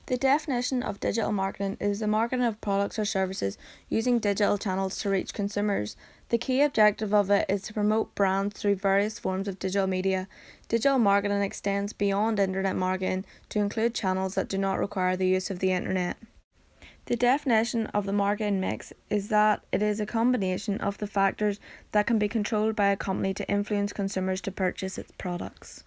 The definition of digital marketing is the marketing of products or services using digital channels to reach consumers. The key objective of it is to promote brands through various forms of digital media. Digital marketing extends beyond internet marketing to include channels that do not require the use of the internet. The definition of the marketing mix is that it is a combination of the factors that can be controlled by a company to influence consumers to purchase its products.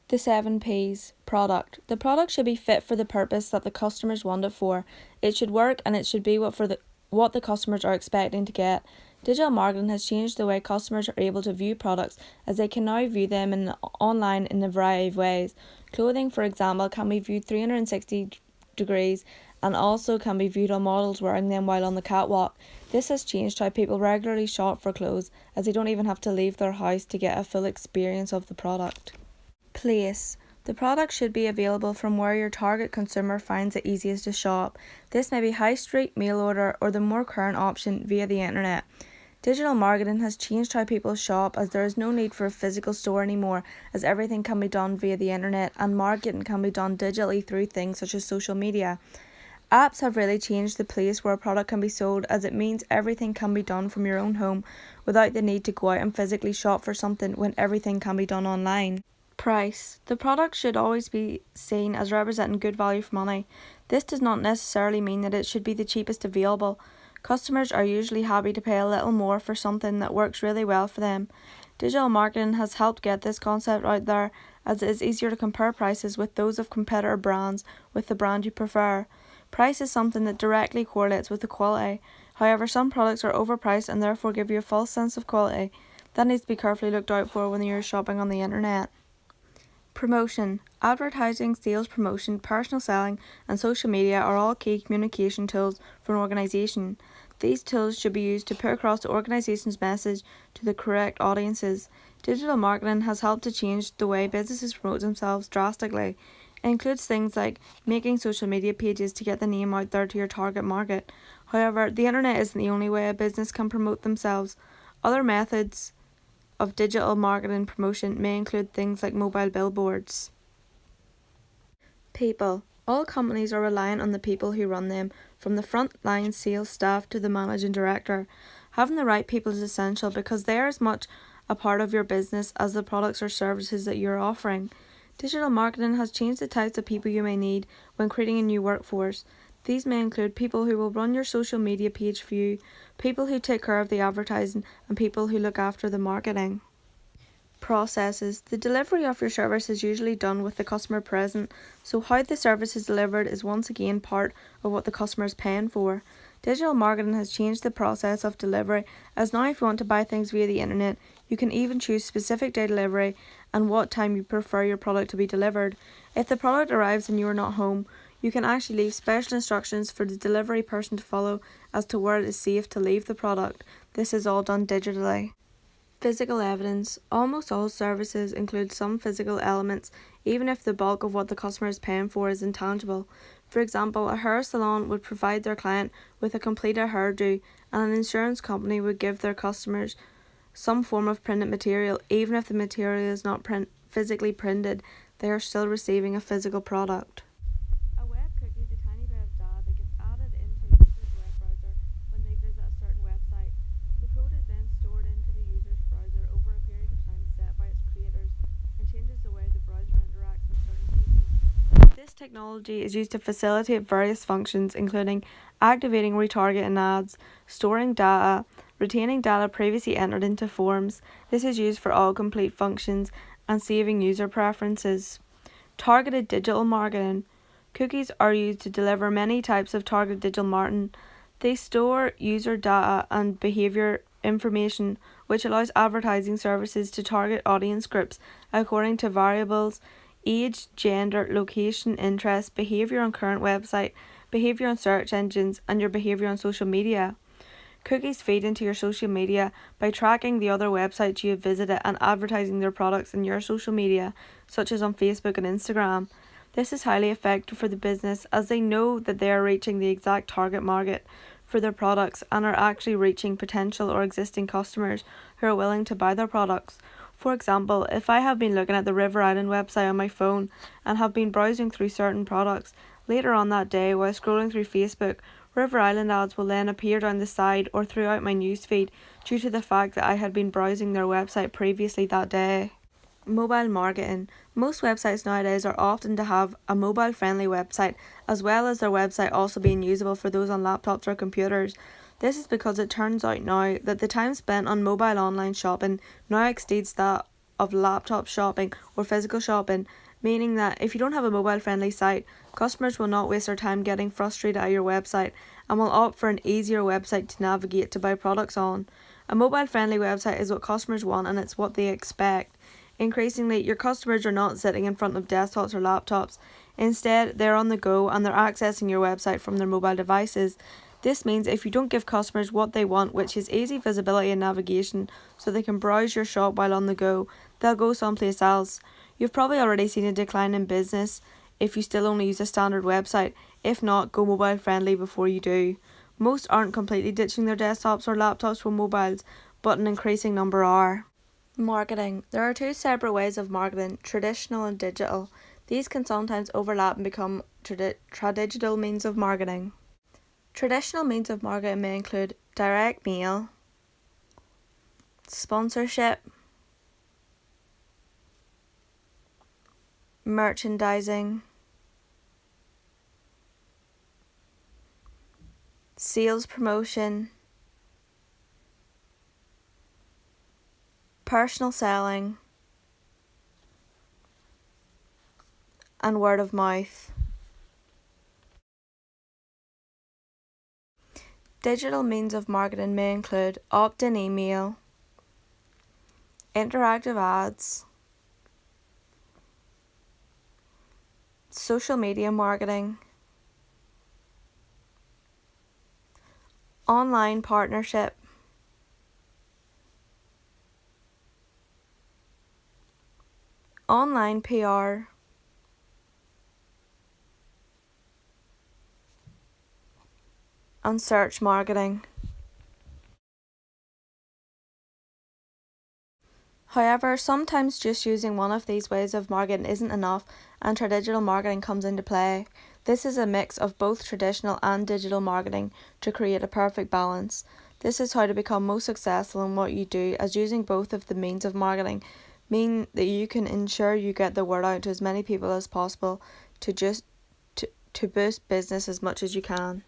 The 7 P's. Product. The product should be fit for the purpose that the customers want it for. It should work and it should be what the customers are expecting to get. Digital marketing has changed the way customers are able to view products, as they can now view them online in a variety of ways. Clothing, for example, can be viewed 360 degrees and also can be viewed on models wearing them while on the catwalk. This has changed how people regularly shop for clothes, as they don't even have to leave their house to get a full experience of the product. Place. The product should be available from where your target consumer finds it easiest to shop. This may be high street, mail order, or the more current option via the internet. Digital marketing has changed how people shop, as there is no need for a physical store anymore, as everything can be done via the internet and marketing can be done digitally through things such as social media. Apps have really changed the place where a product can be sold, as it means everything can be done from your own home without the need to go out and physically shop for something when everything can be done online. Price. The product should always be seen as representing good value for money. This does not necessarily mean that it should be the cheapest available. Customers are usually happy to pay a little more for something that works really well for them. Digital marketing has helped get this concept out there, as it is easier to compare prices with those of competitor brands with the brand you prefer. Price is something that directly correlates with the quality. However, some products are overpriced and therefore give you a false sense of quality. That needs to be carefully looked out for when you're shopping on the internet. Promotion. Advertising, sales promotion, personal selling, and social media are all key communication tools for an organisation. These tools should be used to put across the organisation's message to the correct audiences. Digital marketing has helped to change the way businesses promote themselves drastically. It includes things like making social media pages to get the name out there to your target market. However, the internet isn't the only way a business can promote themselves. Other methods of digital marketing promotion may include things like mobile billboards. People. All companies are reliant on the people who run them, from the front-line sales staff to the managing director. Having the right people is essential, because they are as much a part of your business as the products or services that you're offering. Digital marketing has changed the types of people you may need when creating a new workforce. These may include people who will run your social media page for you, people who take care of the advertising, and people who look after the marketing. Processes. The delivery of your service is usually done with the customer present, so how the service is delivered is once again part of what the customer is paying for. Digital marketing has changed the process of delivery, as now if you want to buy things via the internet, you can even choose specific day delivery and what time you prefer your product to be delivered. If the product arrives and you are not home, you can actually leave special instructions for the delivery person to follow as to where it is safe to leave the product. This is all done digitally. Physical evidence. Almost all services include some physical elements, even if the bulk of what the customer is paying for is intangible. For example, a hair salon would provide their client with a completed hairdo, and an insurance company would give their customers some form of printed material. Even if the material is not physically printed, they are still receiving a physical product. A web cookie is a tiny bit of data that gets added into a user's web browser when they visit a certain website. The code is then stored into the user's browser over a period of time set by its creators, and changes the way the browser interacts with certain pages. This technology is used to facilitate various functions, including activating retargeting ads, storing data, retaining data previously entered into forms. This is used for all complete functions, and saving user preferences. Targeted digital marketing. Cookies are used to deliver many types of targeted digital marketing. They store user data and behavior information, which allows advertising services to target audience groups according to variables: age, gender, location, interest, behavior on current website, behavior on search engines, and your behavior on social media. Cookies feed into your social media by tracking the other websites you have visited and advertising their products in your social media, such as on Facebook and Instagram. This is highly effective for the business, as they know that they are reaching the exact target market for their products and are actually reaching potential or existing customers who are willing to buy their products. For example, if I have been looking at the River Island website on my phone and have been browsing through certain products, Later on that day, while scrolling through Facebook, River Island ads will then appear down the side or throughout my newsfeed due to the fact that I had been browsing their website previously that day. Mobile marketing. Most websites nowadays are often to have a mobile friendly website, as well as their website also being usable for those on laptops or computers. This is because it turns out now that the time spent on mobile online shopping now exceeds that of laptop shopping or physical shopping, meaning that if you don't have a mobile friendly site, customers will not waste their time getting frustrated at your website and will opt for an easier website to navigate to buy products on. A mobile friendly website is what customers want and it's what they expect. Increasingly, your customers are not sitting in front of desktops or laptops. Instead, they're on the go and they're accessing your website from their mobile devices. This means if you don't give customers what they want, which is easy visibility and navigation so they can browse your shop while on the go, they'll go someplace else. You've probably already seen a decline in business if you still only use a standard website. If not, go mobile friendly before you do. Most aren't completely ditching their desktops or laptops for mobiles, but an increasing number are. Marketing. There are two separate ways of marketing, traditional and digital. These can sometimes overlap and become tradigital means of marketing. Traditional means of marketing may include direct mail, sponsorship, merchandising, sales promotion, personal selling, and word of mouth. Digital means of marketing may include opt-in email, interactive ads, social media marketing, online partnership, online PR, and search marketing. However, sometimes just using one of these ways of marketing isn't enough and traditional marketing comes into play. This is a mix of both traditional and digital marketing to create a perfect balance. This is how to become most successful in what you do, as using both of the means of marketing mean that you can ensure you get the word out to as many people as possible to boost business as much as you can.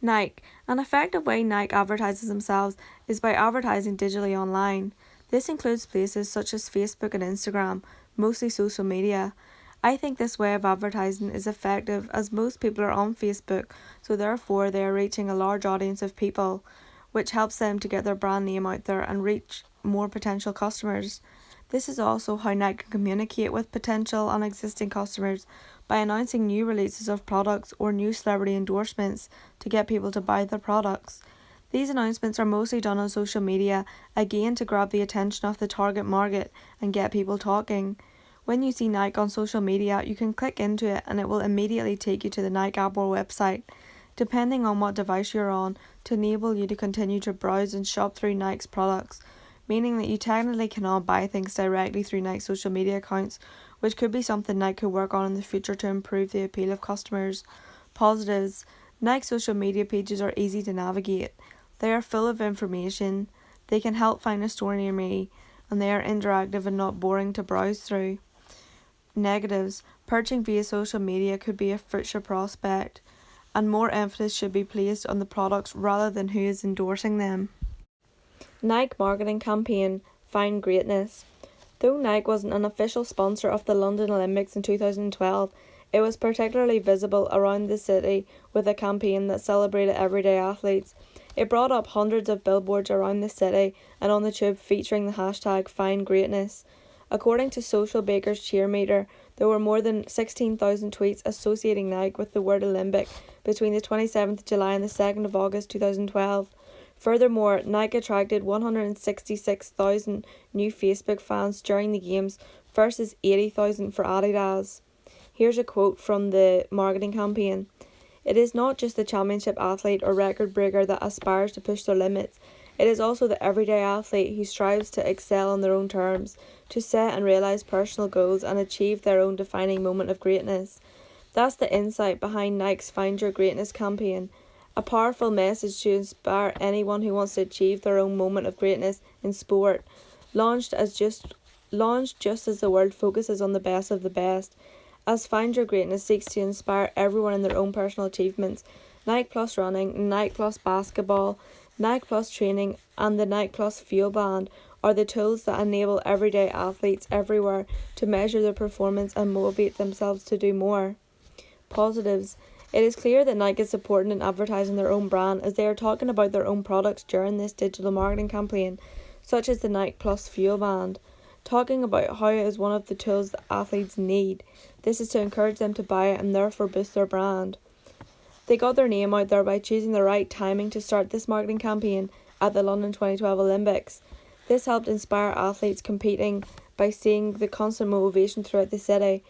Nike. An effective way Nike advertises themselves is by advertising digitally online. This includes places such as Facebook and Instagram, mostly social media. I think this way of advertising is effective as most people are on Facebook, so therefore they are reaching a large audience of people, which helps them to get their brand name out there and reach more potential customers. This is also how Nike can communicate with potential and existing customers by announcing new releases of products or new celebrity endorsements to get people to buy their products. These announcements are mostly done on social media, again to grab the attention of the target market and get people talking. When you see Nike on social media, you can click into it and it will immediately take you to the Nike app or website, depending on what device you're on, to enable you to continue to browse and shop through Nike's products, meaning that you technically cannot buy things directly through Nike's social media accounts, which could be something Nike could work on in the future to improve the appeal of customers. Positives. Nike social media pages are easy to navigate. They are full of information, they can help find a store near me, and they are interactive and not boring to browse through. Negatives. Purchasing via social media could be a future prospect, and more emphasis should be placed on the products rather than who is endorsing them. Nike marketing campaign, Find Greatness. Though Nike wasn't an official sponsor of the London Olympics in 2012, it was particularly visible around the city with a campaign that celebrated everyday athletes. It brought up hundreds of billboards around the city and on the tube featuring the hashtag Find Greatness. According to Social Baker's Cheermeter, there were more than 16,000 tweets associating Nike with the word Olympic between the 27th of July and the 2nd of August 2012. Furthermore, Nike attracted 166,000 new Facebook fans during the games versus 80,000 for Adidas. Here's a quote from the marketing campaign. It is not just the championship athlete or record breaker that aspires to push their limits. It is also the everyday athlete who strives to excel on their own terms, to set and realise personal goals and achieve their own defining moment of greatness. That's the insight behind Nike's Find Your Greatness campaign, a powerful message to inspire anyone who wants to achieve their own moment of greatness in sport. Launched just as the world focuses on the best of the best, as Find Your Greatness seeks to inspire everyone in their own personal achievements. Nike Plus Running, Nike Plus Basketball, Nike Plus Training, and the Nike Plus Fuel Band are the tools that enable everyday athletes everywhere to measure their performance and motivate themselves to do more. Positives. It is clear that Nike is supporting and advertising their own brand as they are talking about their own products during this digital marketing campaign, such as the Nike Plus Fuel Band, talking about how it is one of the tools that athletes need. This is to encourage them to buy it and therefore boost their brand. They got their name out there by choosing the right timing to start this marketing campaign at the London 2012 Olympics. This helped inspire athletes competing by seeing the constant motivation throughout the city.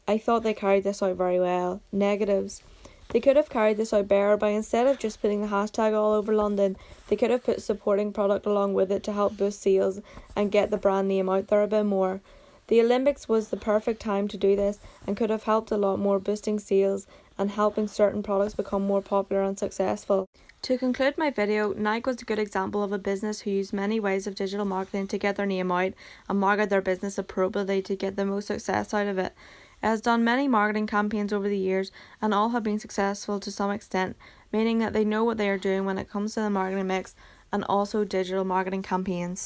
I thought they carried this out very well. Negatives. They could have carried this out better by, instead of just putting the hashtag all over London, they could have put supporting product along with it to help boost sales and get the brand name out there a bit more. The Olympics was the perfect time to do this and could have helped a lot more, boosting sales and helping certain products become more popular and successful. To conclude my video, Nike was a good example of a business who used many ways of digital marketing to get their name out and market their business appropriately to get the most success out of it. It has done many marketing campaigns over the years and all have been successful to some extent, meaning that they know what they are doing when it comes to the marketing mix and also digital marketing campaigns.